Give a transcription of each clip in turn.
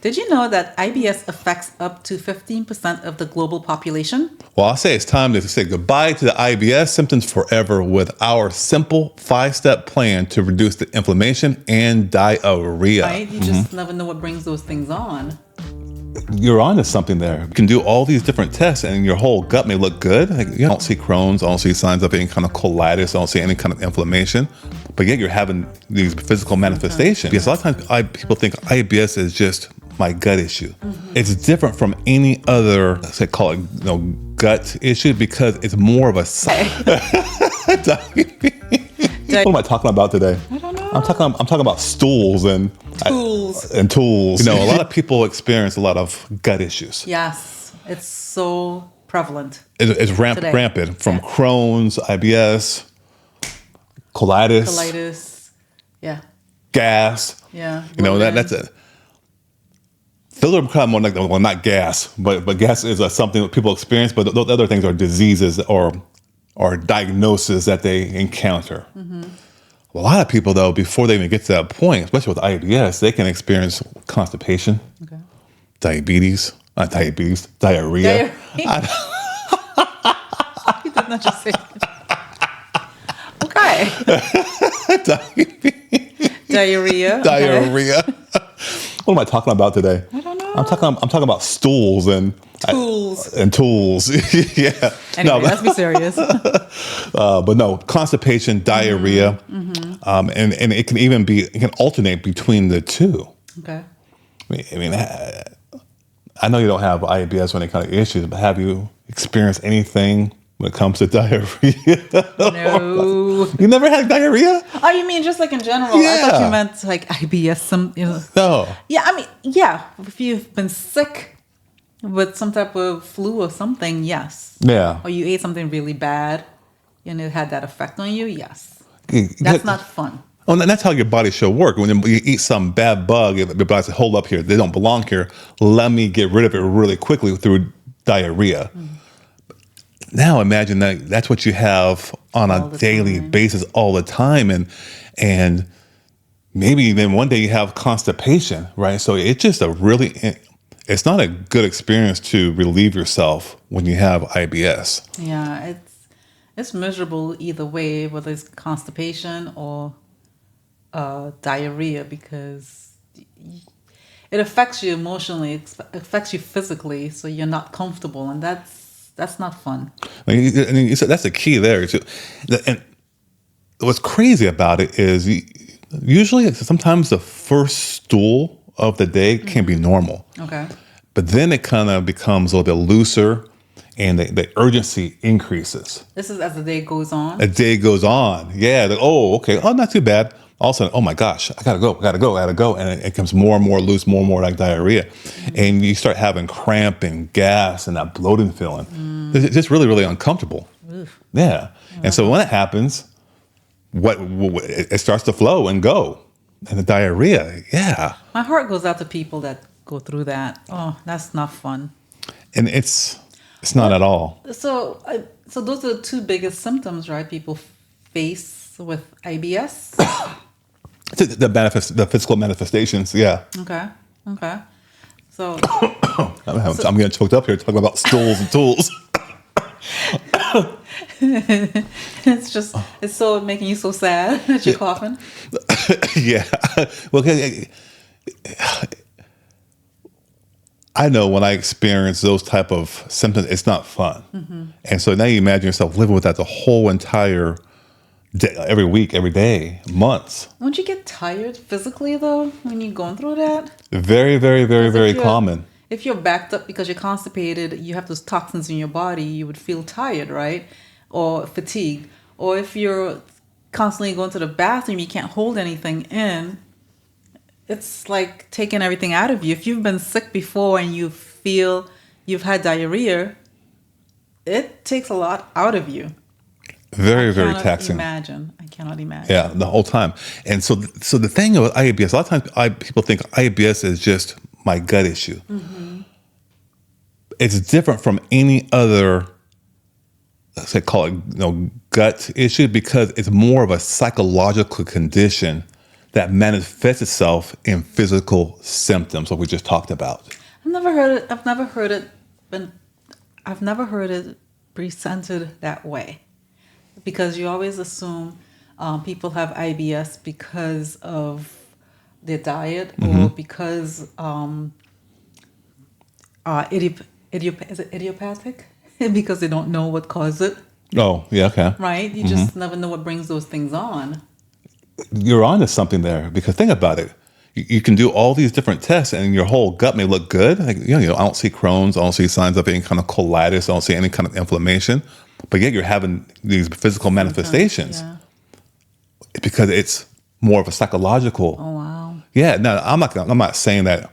Did you know that IBS affects up to 15% of the global population? Well, I'll say it's time to say goodbye to the IBS symptoms forever with our simple 5-step plan to reduce the inflammation and diarrhea. Right? You just never know what brings those things on. You're onto something there. You can do all these different tests and your whole gut may look good. Like, you don't see Crohn's, I don't see signs of any kind of colitis, I don't see any kind of inflammation, but yet you're having these physical manifestations. Because a lot of times people think IBS is just my gut issue. It's different from any other, let's say, call it, gut issue because it's more of a what am I talking about today? I don't know. I'm talking about stools and tools. A lot of people experience a lot of gut issues. Yes, it's so prevalent. It's rampant from Crohn's, IBS, colitis, yeah, gas. Yeah, that's it. Those are kind of more like, well, not gas, but gas is something that people experience. But those other things are diseases or diagnoses that they encounter. A lot of people, though, before they even get to that point, especially with IBS, they can experience constipation, diarrhea. Diarrhea. You did not just say Diarrhea. Diarrhea. What am I talking about today? I don't know. I'm talking about stools and tools. Yeah. Anyway, let's be serious. But no, constipation, diarrhea, and it can alternate between the two. Okay. I know you don't have IBS or any kind of issues, but have you experienced anything when it comes to diarrhea? No. You never had diarrhea? Oh, you mean just like in general? Yeah. I thought you meant like IBS. No. Yeah, if you've been sick with some type of flu or something, yes. Yeah. Or you ate something really bad and it had that effect on you, yes. That's not fun. Oh, and that's how your body should work. When you eat some bad bug, your body says, hold up here, they don't belong here. Let me get rid of it really quickly through diarrhea. Now imagine that's what you have on a daily basis all the time. And maybe then one day you have constipation, right? So it's just it's not a good experience to relieve yourself when you have IBS. Yeah, it's miserable either way, whether it's constipation or diarrhea, because it affects you emotionally, it affects you physically, so you're not comfortable, and that's not fun. You said that's the key there. And what's crazy about it is usually sometimes the first stool of the day can be normal. Okay. But then it kind of becomes a little bit looser and the urgency increases. This is as the day goes on? A day goes on. Yeah. Okay. Oh, not too bad. All of a sudden, oh my gosh, I gotta go. And it becomes more and more loose, more and more like diarrhea. And you start having cramp and gas and that bloating feeling. It's just really, really uncomfortable. Oof. Yeah. And so when it happens, it starts to flow and go. And the diarrhea, yeah. My heart goes out to people that go through that. Oh, that's not fun. And it's not at all. So those are the two biggest symptoms, right? People face with IBS. The physical manifestations, yeah. Okay. So I'm getting choked up here talking about stools and tools. it's so making you so sad that you're coughing. Yeah. Well, I know when I experience those type of symptoms, it's not fun. And so now you imagine yourself living with that the whole entire day, every week, every day, months. Won't you get tired physically, though, when you're going through that? Very, very, very, very common. If you're backed up because you're constipated, you have those toxins in your body, you would feel tired, right? Or fatigued. Or if you're constantly going to the bathroom, you can't hold anything in, it's like taking everything out of you. If you've been sick before and you feel you've had diarrhea, it takes a lot out of you. Very, very taxing. I cannot imagine. Yeah, the whole time. And so the thing about IBS, a lot of times people think IBS is just my gut issue. It's different from any other, let's say, call it gut issue, because it's more of a psychological condition that manifests itself in physical symptoms, like we just talked about. I've never heard it. I've never heard it presented that way, because you always assume people have IBS because of their diet or because is it idiopathic? Because they don't know what caused it. Oh, yeah, okay. Right? You just never know what brings those things on. You're onto something there, because think about it. You can do all these different tests and your whole gut may look good. Like, I don't see Crohn's, I don't see signs of any kind of colitis, I don't see any kind of inflammation, but yet you're having these physical manifestations. Yeah. Because it's more of a psychological. Oh, wow. Yeah, no, I'm not saying that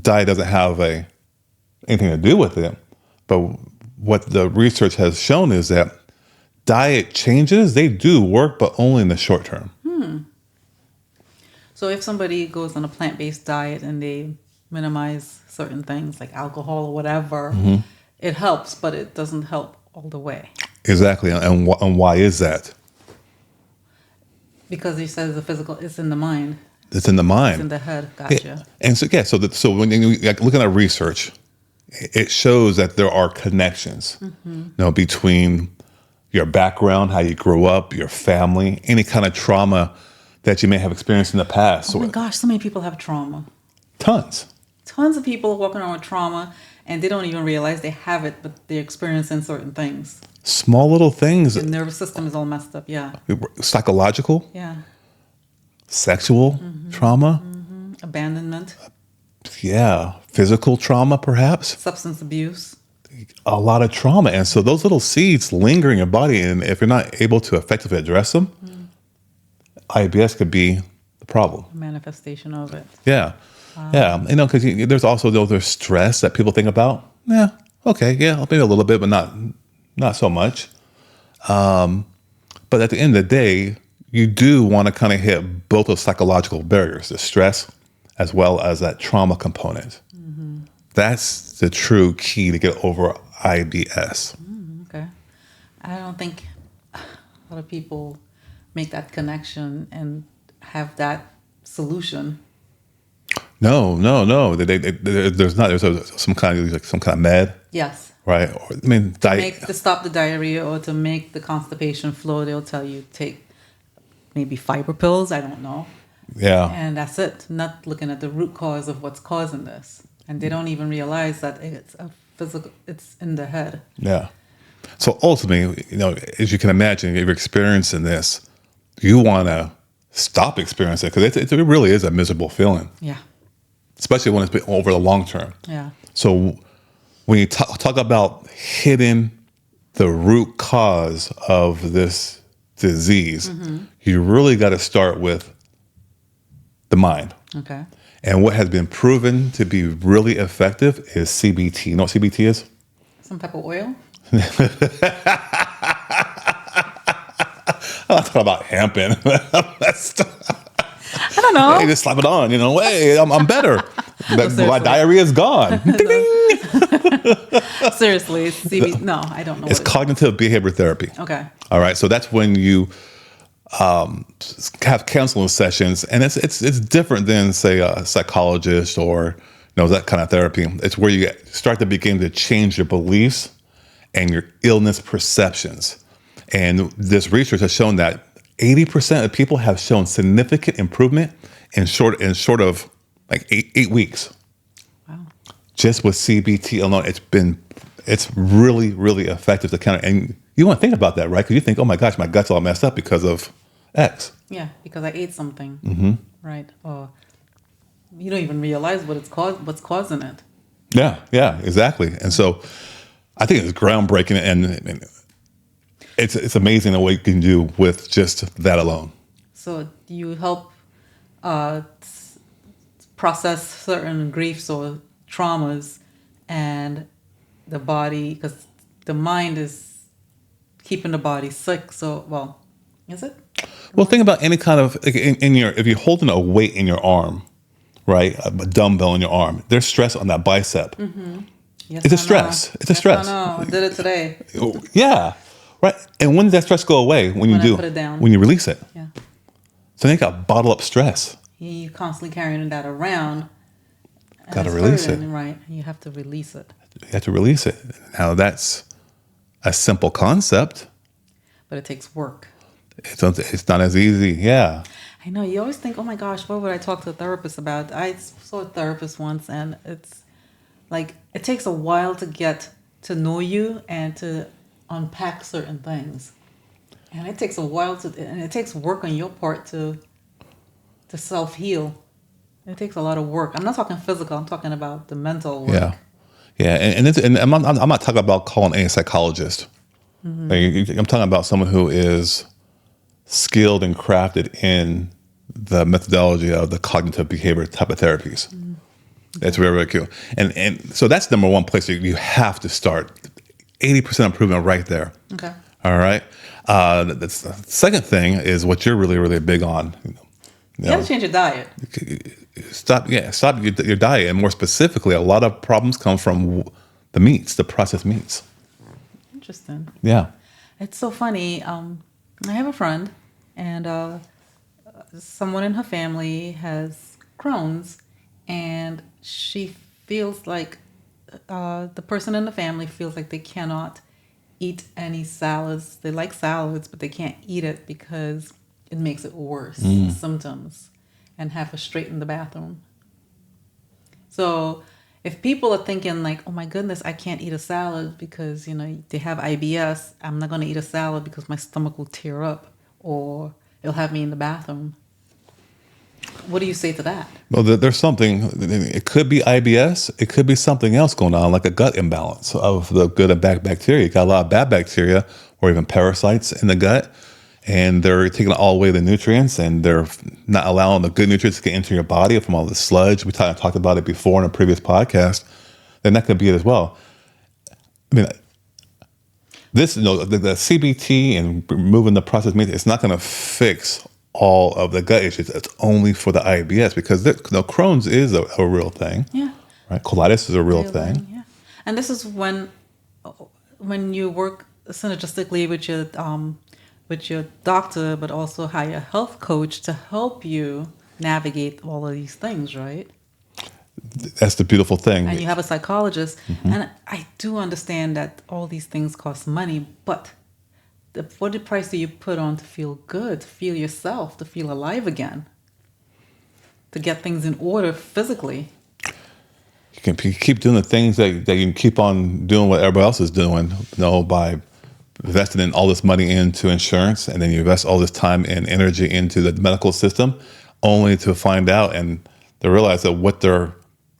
diet doesn't have anything to do with it, but what the research has shown is that diet changes, they do work, but only in the short term. So if somebody goes on a plant-based diet and they minimize certain things like alcohol or whatever, it helps, but it doesn't help all the way. Exactly, and why is that? Because he says the physical, it's in the mind. It's in the mind. It's in the head. Gotcha. Yeah. And so when you look at research, it shows that there are connections, between your background, how you grew up, your family, any kind of trauma that you may have experienced in the past. Oh my gosh, so many people have trauma. Tons. Tons of people walking around with trauma and they don't even realize they have it, but they're experiencing certain things. Small little things. The nervous system is all messed up. Yeah. Psychological. Yeah. Sexual trauma. Abandonment. Yeah. Physical trauma, perhaps. Substance abuse. A lot of trauma. And so those little seeds linger in your body, and if you're not able to effectively address them, IBS could be the problem. A manifestation of it. Yeah. Yeah. Because there's also there's stress that people think about. Yeah. Okay. Yeah. Maybe a little bit, but not so much. But at the end of the day, you do want to kind of hit both those psychological barriers, the stress as well as that trauma component. That's the true key to get over IBS. Okay. I don't think a lot of people make that connection and have that solution. No. There's some kind of med. Yes. Right. Or, To stop the diarrhea or to make the constipation flow, they'll tell you take maybe fiber pills. I don't know. Yeah. And that's it. Not looking at the root cause of what's causing this. And they don't even realize that it's in the head. Yeah. So ultimately, as you can imagine, if you're experiencing this, you want to stop experiencing it, because it really is a miserable feeling. Yeah. Especially when it's been over the long term. Yeah. So when you talk about hitting the root cause of this disease, you really got to start with the mind. Okay. And what has been proven to be really effective is CBT. You know what CBT is? Some type of oil? I'm not talking about hemping. I don't know. Hey, just slap it on. Hey, I'm better. My diarrhea is gone. Ding, ding. Seriously, it's CBT. No, I don't know. It's cognitive behavior therapy. Okay. All right. So that's when you have counseling sessions, and it's different than, say, a psychologist or that kind of therapy. It's where you start to begin to change your beliefs and your illness perceptions. And this research has shown that 80% of people have shown significant improvement in short of like eight weeks. Wow. Just with CBT alone, it's really, really effective to counter. And you want to think about that, right? Because you think, oh my gosh, my gut's all messed up because of X. Yeah, because I ate something. Right. Or you don't even realize what's causing it. Yeah, exactly. And so I think it's groundbreaking, and it's amazing what you can do with just that alone. So do you help process certain griefs or traumas, and the body, because the mind is keeping the body sick. So, is it? Well, think about any kind of if you're holding a weight in your arm, right? A dumbbell in your arm. There's stress on that bicep. Yes, It's a stress. It's a stress. I know. I did it today. Yeah, right. And when does that stress go away? When you I do. put it down. When you release it. Yeah. So then you got bottle up stress. you constantly carrying that around. And Got to it's release hurting, it. right? You have to release it. You have to release it. Now that's a simple concept. But it takes work. It's not as easy. Yeah. I know. You always think, oh my gosh, what would I talk to a therapist about? I saw a therapist once, and it's like it takes a while to get to know you and to unpack certain things. And it takes a while and it takes work on your part to self-heal. It takes a lot of work. I'm not talking physical. I'm talking about the mental work. Yeah. Yeah. And I'm not talking about calling a psychologist. Like, I'm talking about someone who is skilled and crafted in the methodology of the cognitive behavior type of therapies. That's very, very cool. And so that's number one place you have to start. 80% improvement right there. Okay. All right. The second thing is what you're really, really big on. You have to change your diet. Stop your diet. And more specifically, a lot of problems come from the meats, the processed meats. Interesting. Yeah. It's so funny. I have a friend, and someone in her family has Crohn's, and she feels like the person in the family feels like they cannot eat any salads. They like salads, but they can't eat it because it makes it worse, symptoms, and have her straight in the bathroom. So if people are thinking like, oh my goodness, I can't eat a salad because, they have IBS, I'm not going to eat a salad because my stomach will tear up or it'll have me in the bathroom. What do you say to that? Well, there's something, it could be IBS, it could be something else going on, like a gut imbalance of the good and bad bacteria. You got a lot of bad bacteria or even parasites in the gut, and they're taking all away the nutrients, and they're not allowing the good nutrients to get into your body from all the sludge. We talked about it before in a previous podcast. Then that could be it as well. I mean, this, the CBT and removing the processed meat, it's not going to fix all of the gut issues. It's only for the IBS because Crohn's is a real thing. Yeah. Right. Colitis is a real thing. Yeah. And this is when you work synergistically with your doctor, but also hire a health coach to help you navigate all of these things, right? That's the beautiful thing. And you have a psychologist. And I do understand that all these things cost money, but what price do you put on to feel good, to feel yourself, to feel alive again, to get things in order physically? You can keep doing the things that you can keep on doing what everybody else is doing, by investing in all this money into insurance, and then you invest all this time and energy into the medical system, only to find out and to realize that what they're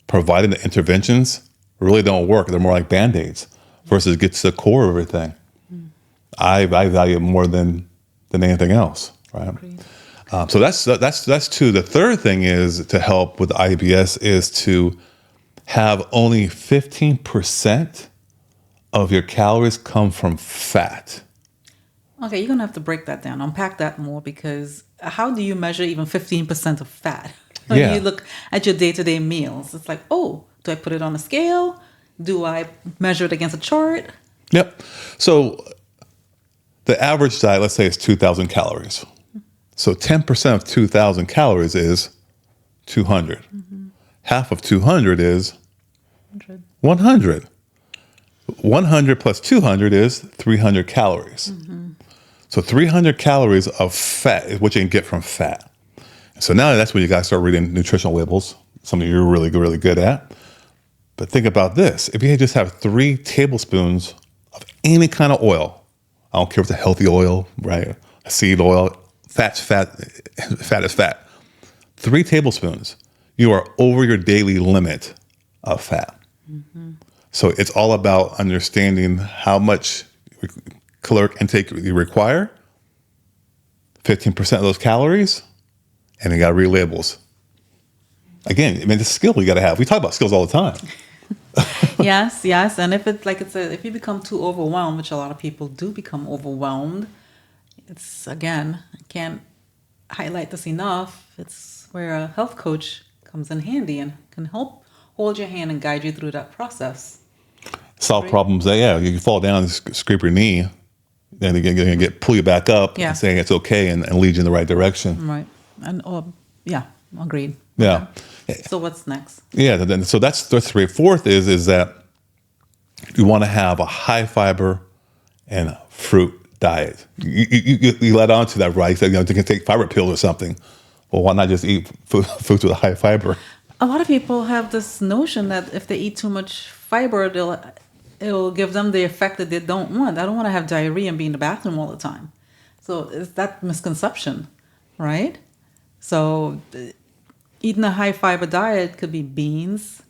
providing, the interventions, really don't work. They're more like Band-Aids versus get to the core of everything. I value it more than anything else, right? So that's two. The third thing is to help with IBS is to have only 15% of your calories come from fat. Okay, you're going to have to break that down, unpack that more, because how do you measure even 15% of fat? When you look at your day-to-day meals, it's like, oh, do I put it on a scale? Do I measure it against a chart? Yep. So the average diet, let's say, is 2,000 calories. So 10% of 2,000 calories is 200. Half of 200 is 100. 100 plus 200 is 300 calories. So 300 calories of fat is what you can get from fat. So now that's when you guys start reading nutritional labels, something you're really, really good at. But think about this. If you just have 3 tablespoons of any kind of oil, I don't care if it's a healthy oil, right? A seed oil, fat is fat. 3 tablespoons, you are over your daily limit of fat. So it's all about understanding how much caloric intake you require, 15% of those calories, and you got to read labels. Again, I mean, the skill you got to have. We talk about skills all the time. Yes. And if it's like if you become too overwhelmed, which a lot of people do become overwhelmed, it's, again, I can't highlight this enough. It's where a health coach comes in handy and can help hold your hand and guide you through that process. Solve problems that, you fall down and scrape your knee, then they're going to pull you back up and say it's okay and lead you in the right direction. Right. And, Agreed. Yeah. So what's next? Yeah. Then, so that's the three. Fourth is that you want to have a high fiber and fruit diet. You led on to that, right? You said, you can take fiber pills or something. Well, why not just eat foods with a high fiber? A lot of people have this notion that if they eat too much fiber, it'll give them the effect that they don't want. I don't want to have diarrhea and be in the bathroom all the time. So it's that misconception, right? So eating a high fiber diet could be beans,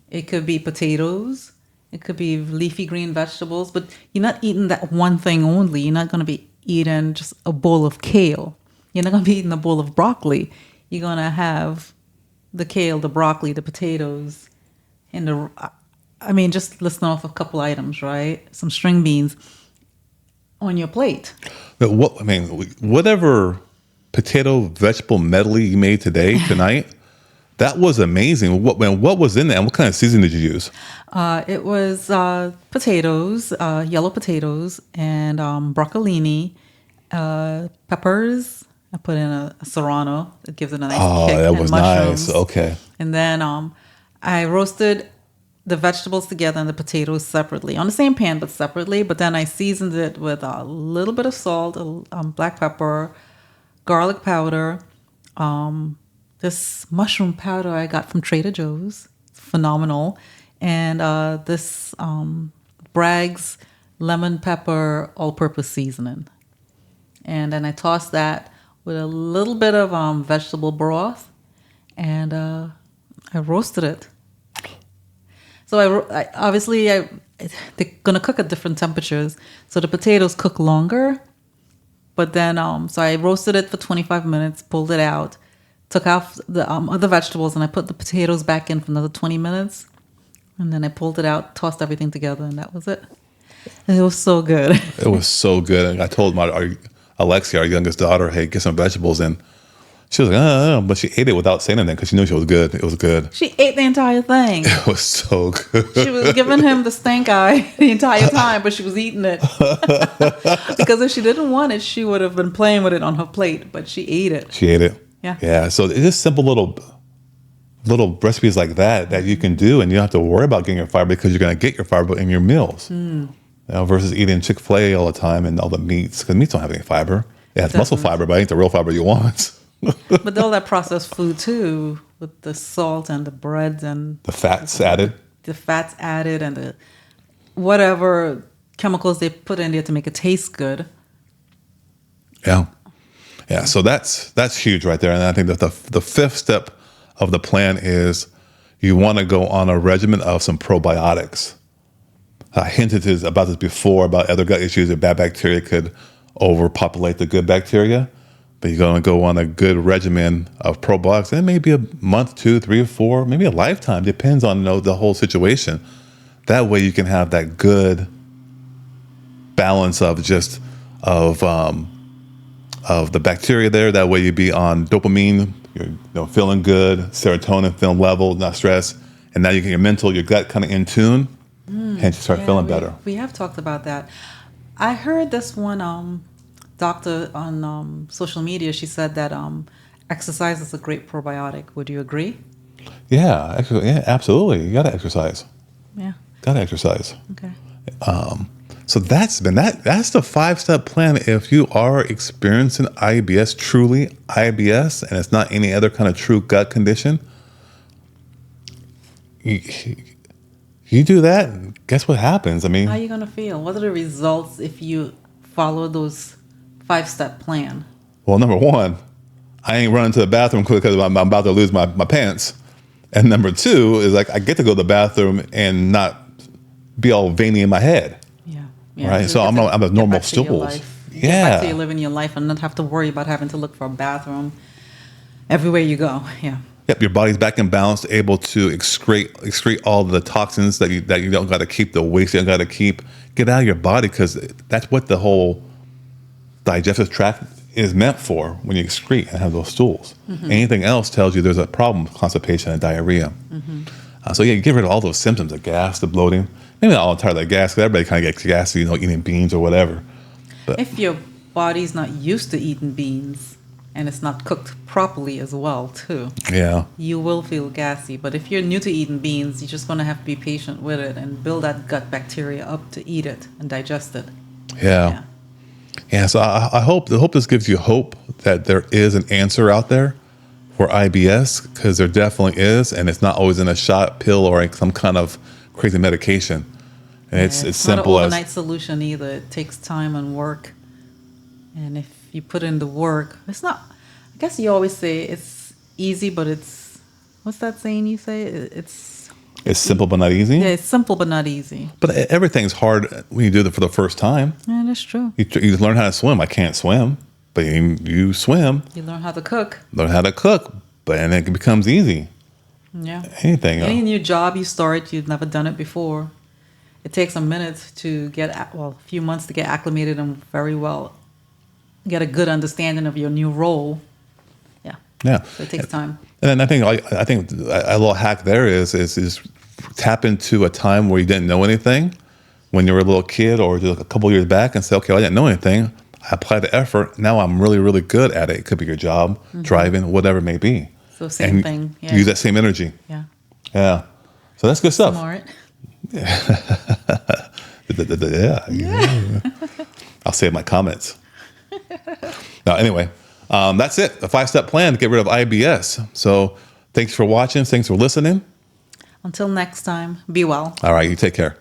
it could be potatoes, it could be leafy green vegetables, but you're not eating that one thing only. You're not going to be eating just a bowl of kale. You're not going to be eating a bowl of broccoli. You're going to have the kale, the broccoli, the potatoes, and just listing off a couple items, right? Some string beans on your plate. But whatever potato vegetable medley you made tonight, that was amazing. What was in that? And what kind of seasoning did you use? It was potatoes, yellow potatoes, and broccolini, peppers. I put in a serrano. It gives it a nice kick. That and was mushrooms. nice. Okay. And then I roasted the vegetables together and the potatoes separately on the same pan, but separately. But then I seasoned it with a little bit of salt, black pepper, garlic powder, this mushroom powder I got from Trader Joe's. It's phenomenal. And this Bragg's lemon pepper all-purpose seasoning. And then I tossed that with a little bit of vegetable broth, and I roasted it. So they're gonna cook at different temperatures, so the potatoes cook longer. But then, so I roasted it for 25 minutes, pulled it out, took out the other vegetables, and I put the potatoes back in for another 20 minutes, and then I pulled it out, tossed everything together, and that was it. And it was so good. It was so good. And I told Alexia, our youngest daughter, hey, get some vegetables in. She was like, but she ate it without saying anything because she knew she was good. It was good. She ate the entire thing. It was so good. She was giving him the stink eye the entire time, but she was eating it. Because if she didn't want it, she would have been playing with it on her plate, but she ate it. She ate it. Yeah. Yeah. So it's just simple little recipes like that you can do, and you don't have to worry about getting your fiber because you're going to get your fiber in your meals. Versus eating Chick-fil-A all the time and all the meats, because meats don't have any fiber. It has muscle fiber, but it ain't the real fiber you want. But all that processed food too, with the salt and the breads and the fats added. The fats added and the whatever chemicals they put in there to make it taste good. Yeah. Yeah. So that's huge right there. And I think that the fifth step of the plan is you want to go on a regimen of some probiotics. I hinted about this before about other gut issues that bad bacteria could overpopulate the good bacteria. But you're going to go on a good regimen of probiotics. And maybe a month, 2, 3, or 4, maybe a lifetime. Depends on the whole situation. That way you can have that good balance of the bacteria there. That way you be on dopamine, you're feeling good, serotonin, feeling level, not stressed. And now you get your mental, your gut kind of in tune. Hence you start feeling better. We have talked about that. I heard this one doctor on social media. She said that exercise is a great probiotic. Would you agree? Yeah, absolutely. You got to exercise. Yeah. Got to exercise. Okay. So that's the 5-step plan. If you are experiencing IBS, truly IBS, and it's not any other kind of true gut condition, you do that, guess what happens? I mean, how are you going to feel? What are the results if you follow those 5-step plan? Well, number one, I ain't running to the bathroom quick because I'm about to lose my pants. And number two is I get to go to the bathroom and not be all veiny in my head. Yeah. Right. So I'm a normal stools. Get back to your living your life and not have to worry about having to look for a bathroom everywhere you go. Yeah. Yep, your body's back in balance, able to excrete all the toxins that you don't got to keep, the waste you don't got to keep. Get out of your body, because that's what the whole digestive tract is meant for when you excrete and have those stools. Mm-hmm. Anything else tells you there's a problem with constipation and diarrhea. Mm-hmm. So you get rid of all those symptoms, the gas, the bloating. Maybe not all entirely gas, because everybody kind of gets gassy, eating beans or whatever. But if your body's not used to eating beans, and it's not cooked properly as well, too, Yeah. you will feel gassy. But if you're new to eating beans, you're just going to have to be patient with it and build that gut bacteria up to eat it and digest it. Yeah. Yeah. So I hope this gives you hope that there is an answer out there for IBS, because there definitely is, and it's not always in a shot, pill, or some kind of crazy medication. And it's It's not an simple as overnight solution either. It takes time and work. And if you put in the work, it's not, I guess you always say it's easy, but it's, what's that saying you say? it's simple but not easy. Yeah, it's simple but not easy. But everything's hard when you do it for the first time. Yeah, that's true. You learn how to swim. I can't swim, but you swim, You learn how to cook. learn how to cook, but and it becomes easy. Yeah. Anything. Any new job you start, you've never done it before. It takes a minute to a few months to get acclimated and very well get a good understanding of your new role. Yeah. Yeah. So it takes time. And then I think a little hack there is tap into a time where you didn't know anything when you were a little kid or just a couple years back and say, okay, well, I didn't know anything. I applied the effort. Now I'm really, really good at it. It could be your job, driving, whatever it may be. So same And thing. Yeah. use that same energy. Yeah. Yeah. So that's good stuff. Smart. Yeah. I'll save my comments. Now, anyway, that's it. A 5-step plan to get rid of IBS. So thanks for watching. Thanks for listening. Until next time, be well. All right. You take care.